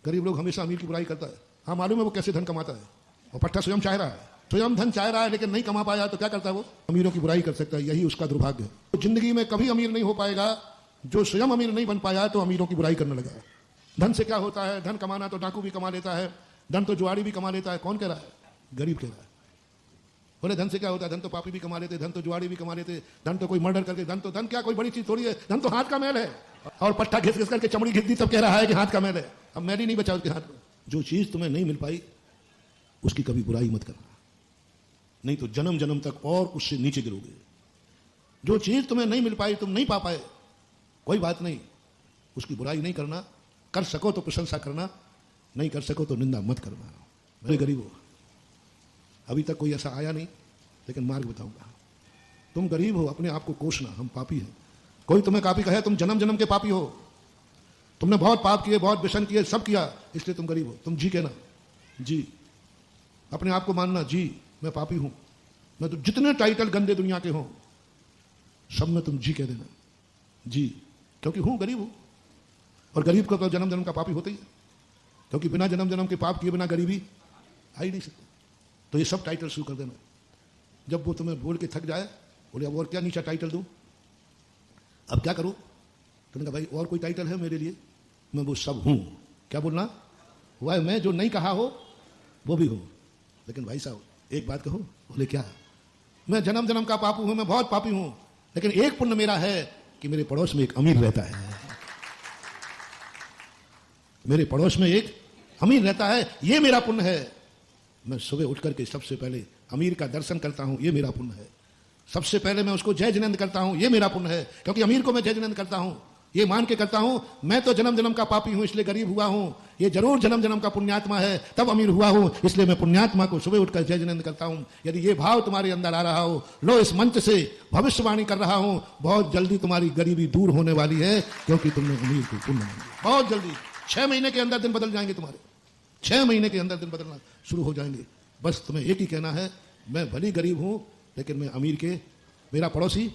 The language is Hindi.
गरीब लोग हमेशा अमीर की बुराई करता है। हाँ मालूम है वो कैसे धन कमाता है, और पट्टा स्वयं चाह रहा है, स्वयं धन चाह रहा है, लेकिन नहीं कमा पाया तो क्या करता है वो, अमीरों की बुराई कर सकता है। यही उसका दुर्भाग्य है। तो जिंदगी में कभी अमीर नहीं हो पाएगा जो स्वयं अमीर नहीं बन पाया तो अमीरों की बुराई करने लगा। धन से क्या होता है, धन कमाना तो डाकू भी कमा लेता है, धन तो जुआरी भी कमा लेता है। कौन कह रहा है? गरीब कह रहा है। बोले धन से क्या होता है, धन तो पापी भी कमा लेते, धन तो जुआरी भी कमा लेते, धन तो कोई मर्डर करके, धन क्या कोई बड़ी चीज थोड़ी है, धन तो हाथ का मैल है। और पट्टा घिस घिस करके चमड़ी घिस दी तब कह रहा है कि हाथ का मैल है। अब मैल ही नहीं बचा उसके हाथ में। जो चीज तुम्हें नहीं मिल पाई उसकी कभी बुराई मत करना, नहीं तो जन्म जन्म तक और उससे नीचे गिरोगे। जो चीज तुम्हें नहीं मिल पाई, तुम नहीं पा पाए, कोई बात नहीं, उसकी बुराई नहीं करना। कर सको तो प्रशंसा करना, नहीं कर सको तो निंदा मत करना। मेरे गरीब हो, अभी तक कोई ऐसा आया नहीं, लेकिन मार्ग बताऊंगा। तुम गरीब हो, अपने आप को कोसना, हम पापी हैं। कोई तुम्हें पापी कहे, तुम जन्म जन्म के पापी हो, तुमने बहुत पाप किए, बहुत व्यसन किए, सब किया, इसलिए तुम गरीब हो। तुम जी कहना, जी, अपने आप को मानना, जी मैं पापी हूं। मैं तो जितने टाइटल गंदे दुनिया के हों सब में तुम जी कह देना, जी, क्योंकि हूं गरीब हूं। और गरीब को तो जन्म जन्म का पापी होता ही है, क्योंकि बिना जन्म जन्म के पाप किए बिना गरीबी आ ही नहीं सकती। तो ये सब टाइटल शुरू कर देना। जब वो तुम्हें बोल के थक जाए, बोले अब और क्या नीचा टाइटल दूं, अब क्या करूं, तुमने कहा भाई और कोई टाइटल है मेरे लिए, मैं वो सब हूं। क्या बोलना हुआ है, मैं जो नहीं कहा हो वो भी हूं। लेकिन भाई साहब एक बात कहो, बोले क्या, मैं जन्म जन्म का पापी हूं, मैं बहुत पापी हूं, लेकिन एक पुण्य मेरा है कि मेरे पड़ोस में एक अमीर रहता है। मेरे पड़ोस में एक अमीर रहता है, ये मेरा पुण्य है। मैं सुबह उठ करके सबसे पहले अमीर का दर्शन करता हूं, ये मेरा पुण्य है। सबसे पहले मैं उसको जय जिनेंद्र करता हूं, ये मेरा पुण्य है, क्योंकि अमीर को मैं जय जिनेंद्र करता हूं, ये मान के करता हूं मैं तो जन्म जन्म का पापी हूं इसलिए गरीब हुआ हूं, ये जरूर जन्म जन्म का पुण्यात्मा है तब अमीर हुआ हूं, इसलिए मैं पुण्यात्मा को सुबह उठकर जय जिनेंद्र करता हूं। यदि ये भाव तुम्हारे अंदर आ रहा हो, लो इस मंच से भविष्यवाणी कर रहा हूं, बहुत जल्दी तुम्हारी गरीबी दूर होने वाली है, क्योंकि तुमने अमीर को पुण्य मांगा। बहुत जल्दी 6 महीने के अंदर दिन बदल जाएंगे तुम्हारे, 6 महीने के अंदर दिन बदलना शुरू हो जाएंगे। बस तुम्हें एक ही कहना है, मैं भली गरीब हूं लेकिन मैं अमीर के, मेरा पड़ोसी